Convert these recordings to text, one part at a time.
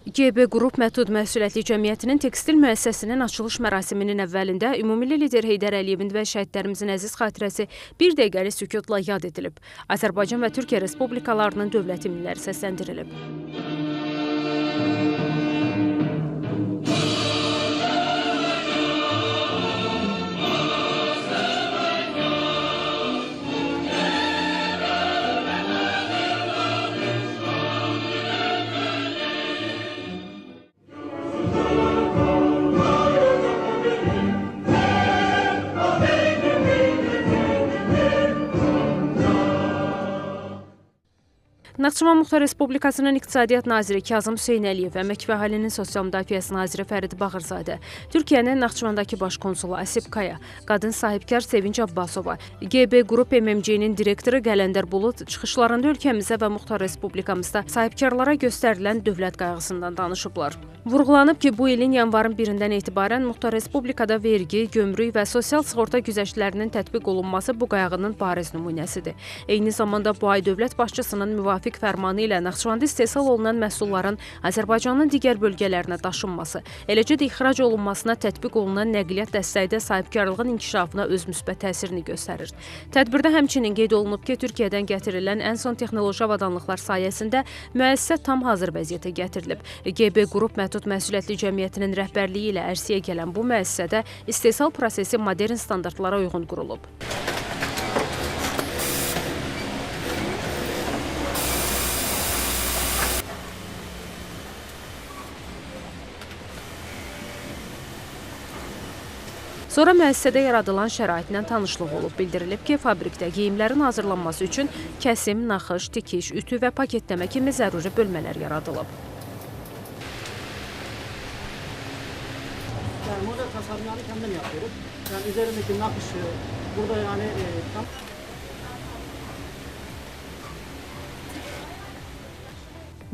GB Qrup Məhdud Məsuliyyətli Cəmiyyətinin tekstil müəssisəsinin açılış mərasiminin əvvəlində Ümummilli lider Heydər Əliyevin və şəhidlərimizin əziz xatirəsi bir dəqiqəlik sükutla yad edilib. Azərbaycan və Türkiyə Respublikalarının dövlət himnləri səsləndirilib. Naxçıvan Muxtar Respublikasının İqtisadiyyat Naziri Kazım Hüseynəliyev, Əmək və Əhalinin Sosial Müdafiəsi Naziri Fərid Bağırzadə, Türkiyənin Naxçıvandakı baş konsulu Asip Kaya, qadın sahibkar Sevinç Abbasova, GB Qrup MMC-nin direktoru Qələndər Bulut çıxışlarında ölkəmizə və Muxtar Respublikamızda sahibkarlara göstərilən dövlət qayğısından danışıblar. Vurğulanıb ki, bu ilin yanvarın 1-dən etibarən Muxtar Respublikada vergi, gömrük və sosial sığorta güzəştlərinin tətbiq olunması bu qayğının bariz nümunəsidir. Eyni zamanda bu ay dövlət başçısının müvafiq fərmanı ilə Naxçıvanda istehsal olunan məhsulların Azərbaycanın digər bölgələrinə daşınması, eləcə də ixrac olunmasına tətbiq olunan nəqliyyat dəstəyi də sahibkarlığın inkişafına öz müsbət təsirini göstərir. Tədbirdə həmçinin qeyd olunub ki, Türkiyədən gətirilən ən son texnoloji avadanlıqlar sayəsində müəssisə tam hazır vəziyyətə gətirilib. GB Qrup Məhdud Məsuliyyətli Cəmiyyətinin rəhbərliyi ilə ərsəyə gələn bu müəssisədə istehsal prosesi modern standartlara uyğun qurulub. Sonra müəssisədə yaradılan şəraitlə tanışlıq olub. Bildirilib ki, fabrikdə geyimlərin hazırlanması üçün kəsim, naxış, tikiş, ütü və paketləmə kimi zəruri bölmələr yaradılıb. Yani model tasarımlarını kendim yapıyorum. Yani üzerindeki nakışı burada yani tam...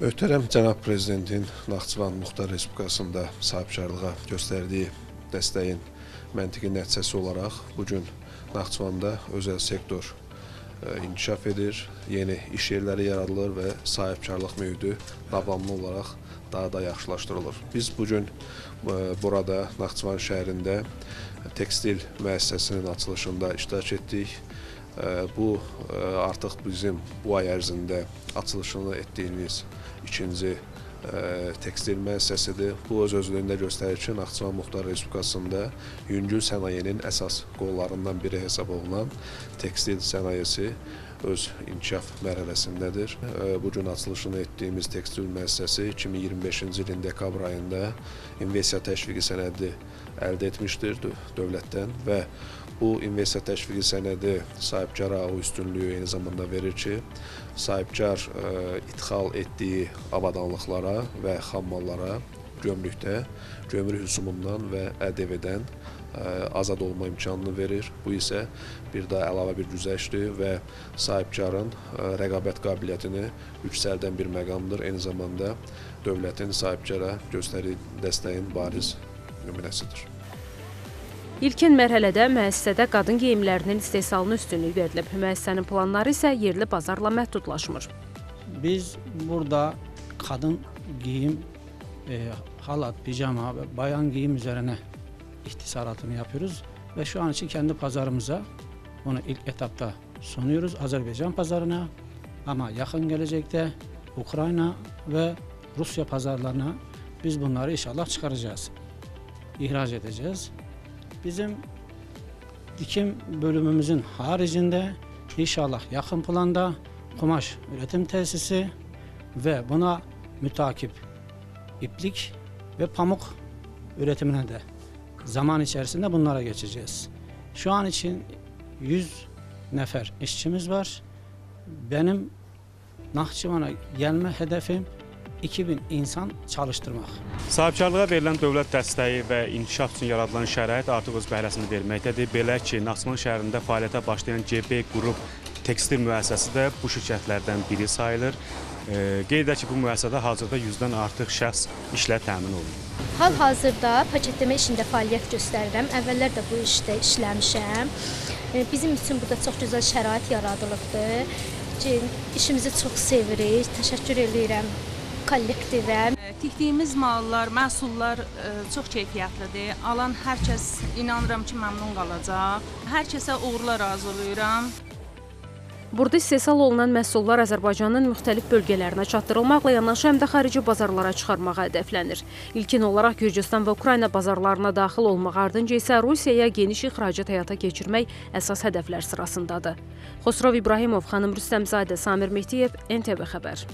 Möhtərəm Cənab Prezidentin Naxçıvan Muxtar Respublikasında sahibkarlığa göstərdiyi dəstəyin məntiqi nəticəsi olaraq bugün Naxçıvanda özəl sektor inkişaf edir, yeni iş yerləri yaradılır və sahibkarlıq mühiti davamlı olaraq daha da yaxşılaşdırılır. Biz bugün burada Naxçıvan şəhərində tekstil müəssisəsinin açılışında iştirak etdik. Bu artıq bizim bu ay ərzində açılışını etdiyimiz ikinci tekstil müəssisəsidir. Bu öz-özlüyündə göstərir ki, Naxçıvan Muxtar Respublikasında yüngül sənayenin əsas qollarından biri hesab olunan tekstil sənayesi öz inkişaf mərhələsindədir. Bugün açılışını etdiyimiz tekstil müəssisəsi 2025-ci ilin dekabr ayında investisiya təşviqi sənədi əldə etmişdir dövlətdən və bu investisiya təşviqi sənədi sahibkara o üstünlüyü eyni zamanda verir ki, sahibkar ithal etdiyi avadanlıqlara və xammallara gömrükdə, gömrük rüsumundan və ƏDV-dən azad olma imkanını verir. Bu isə bir daha əlavə bir güzəştdir və sahibkarın rəqabət qabiliyyətini yüksəldən bir məqamdır. Eyni zamanda dövlətin sahibkara göstərdiyi dəstəyin bariz nümunəsidir. İlkin mərhələdə müəssisədə qadın geyimlərinin istehsalına üstünlük verilib. Müəssisənin planları isə yerli bazarla məhdudlaşmır. Biz burada kadın giyim, halat, pijama ve bayan giyim üzerine ihtisasatını yapıyoruz ve şu an için kendi pazarımıza bunu ilk etapta sunuyoruz Azerbaycan pazarına, ama yakın gelecekte Ukrayna ve Rusya pazarlarına biz bunları inşallah çıkaracağız, ihraç edeceğiz. Bizim dikim bölümümüzün haricinde inşallah yakın planda kumaş üretim tesisi ve buna mütakip iplik ve pamuk üretimine de zaman içerisinde bunlara geçeceğiz. Şu an için 100 nefer işçimiz var. Benim Naxçıvana gelme hedefim 2000 insan çalıştırmaq. Sahibkarlığa verilən dövlət dəstəyi və inkişaf üçün yaradılan şərait artıq öz bəhrəsini verməkdədir. Belə ki, Naxçıvan şəhərində fəaliyyətə başlayan GB Qrup tekstil müəssisəsi də bu şirkətlərdən biri sayılır. Qeyd edək ki, bu müəssisədə hazırda 100-dən artıq şəxs işlə təmin olunur. Hal-hazırda paketləmə işində fəaliyyət göstərirəm. Əvvəllər də bu işdə işləmişəm. Bizim üçün burada çox gözəl şərait yaradılıbdır. İşimizi çox sevirik. Təşəkkür edirəm kollektivə. Tikdiyimiz mallar, məhsullar çox keyfiyyətlidir. Alan hər kəs inanıram ki, məmnun qalacaq. Hər kəsə uğurlar arzulayıram. Burada istehsal olunan məhsullar Azərbaycanın müxtəlif bölgələrinə çatdırılmaqla yanaşı həm də xarici bazarlara çıxarmağa hədəflənir. İlkin olaraq Gürcüstan və Ukrayna bazarlarına daxil olmaq ardınca isə Rusiyaya geniş ixracat həyata keçirmək əsas hədəflər sırasındadır. Xosrov İbrahimov, xanım Rüstəmzadə, Samir Mehdiyev, NTV Xəbər.